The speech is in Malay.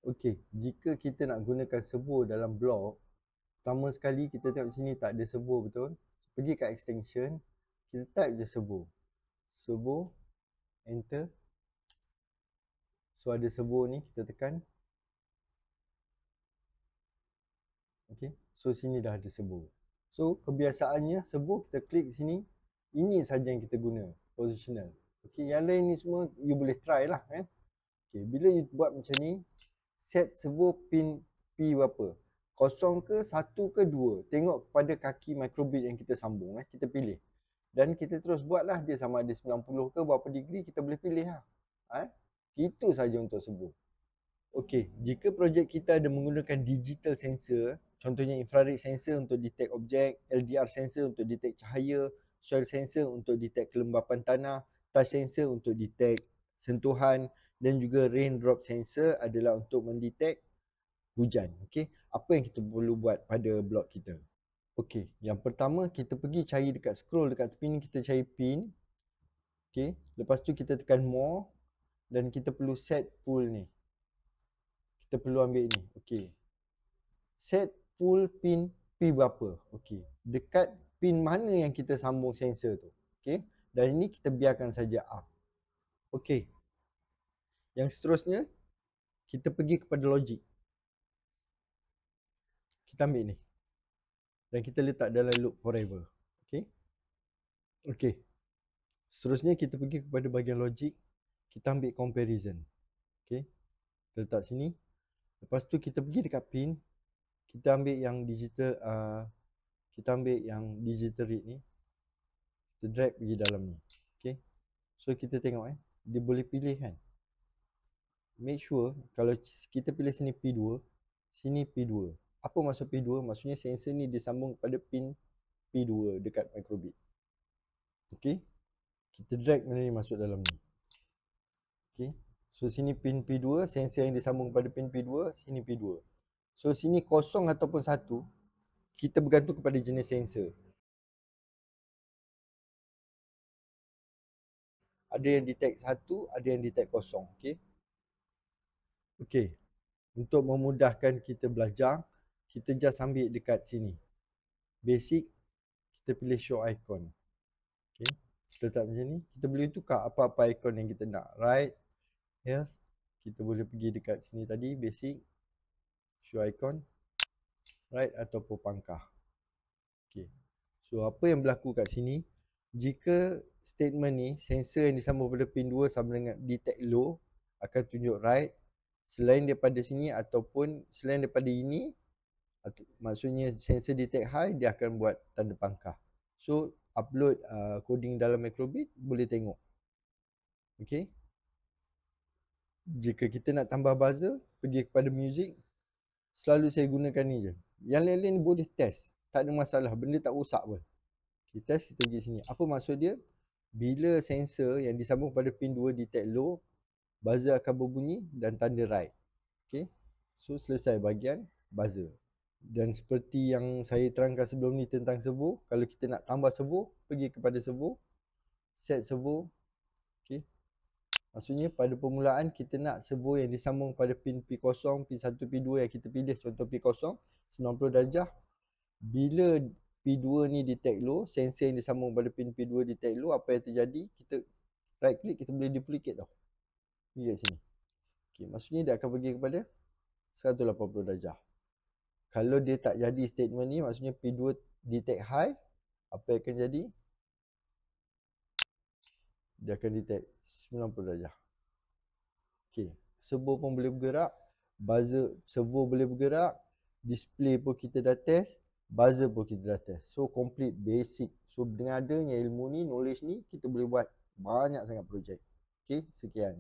Okey, jika kita nak gunakan servo dalam blok, pertama sekali kita tengok sini tak ada servo betul. Pergi kat extension, kita type je servo. Servo, enter. So ada servo ni, kita tekan. Okey, so sini dah ada servo. So kebiasaannya servo kita klik sini, ini saja yang kita guna, positional. Okey, yang lain ni semua you boleh try lah kan. Okey, bila you buat macam ni, set servo pin P berapa? 0 ke 1 ke 2? Tengok kepada kaki microbit yang kita sambung kita pilih. Dan kita terus buatlah dia sama ada 90 ke berapa degree kita boleh pilih lah. Itu saja untuk servo. Okey, jika projek kita ada menggunakan digital sensor, contohnya infrared sensor untuk detect objek, LDR sensor untuk detect cahaya, soil sensor untuk detect kelembapan tanah, touch sensor untuk detect sentuhan, dan juga raindrop sensor adalah untuk mendetect hujan. Okey, apa yang kita perlu buat pada blok kita? Okey, yang pertama kita pergi cari dekat scroll dekat tepi ni, kita cari pin. Okey, lepas tu kita tekan more dan kita perlu set pool ni. Kita perlu ambil ni. Okey. Set pool pin P berapa? Okey. Dekat pin mana yang kita sambung sensor tu? Okey. Dan ini kita biarkan saja up. Okey. Yang seterusnya kita pergi kepada logic. Kita ambil ni. Dan kita letak dalam loop forever. Okey. Okey. Seterusnya kita pergi kepada bahagian logic. Kita ambil comparison. Okey. Kita letak sini. Lepas tu kita pergi dekat pin. Kita ambil yang digital read ni. Kita drag pergi dalam ni. Okay. So kita tengok dia boleh pilih kan. Make sure kalau kita pilih sini P2, sini P2. Apa maksud P2? Maksudnya sensor ni disambung kepada pin P2 dekat microbit. Okay. Kita drag benda ni masuk dalam ni. Okay. So sini pin P2, sensor yang disambung kepada pin P2, sini P2. So sini 0 ataupun 1, kita bergantung kepada jenis sensor. Ada yang detect 1, ada yang detect 0. Okay. Okay. Untuk memudahkan kita belajar, kita just ambil dekat sini. Basic, kita pilih show icon. Okay. Kita letak macam ni. Kita boleh tukar apa-apa icon yang kita nak. Right. Yes. Kita boleh pergi dekat sini tadi. Basic. Show icon. Right ataupun pangkah. Okay. So apa yang berlaku kat sini, jika statement ni sensor yang disambung pada pin 2 sama dengan detect low, akan tunjuk right. Selain daripada sini ataupun selain daripada ini, maksudnya sensor detect high, dia akan buat tanda pangkah. So upload coding dalam microbit boleh tengok. Okay. Jika kita nak tambah buzzer, pergi kepada music. Selalu saya gunakan ni je. Yang lain-lain boleh test, tak ada masalah, benda tak rosak pun. Kita test, kita pergi sini. Apa maksud dia? Bila sensor yang disambung pada pin 2 detect low, buzzer akan berbunyi dan tanda right. Okay. So selesai bahagian buzzer. Dan seperti yang saya terangkan sebelum ni tentang servo, kalau kita nak tambah servo, pergi kepada servo, set servo. Okay. Maksudnya pada permulaan kita nak servo yang disambung pada pin P0, P1, P2 yang kita pilih, contoh P0, 90 darjah. Bila P2 ni detect low, sensor yang disambung pada pin P2 detect low, apa yang terjadi? Kita right click, kita boleh duplicate tau. Pergi kat sini. Okay, maksudnya dia akan pergi kepada 180 darjah. Kalau dia tak jadi statement ni, maksudnya P2 detect high, apa yang akan jadi? Dia akan detect 90 darjah. Okay, servo pun boleh bergerak, buzzer servo boleh bergerak, display pun kita dah test, buzzer pun kita dah test. So complete basic. So dengan adanya ilmu ni, knowledge ni, kita boleh buat banyak sangat projek. Okay, sekian.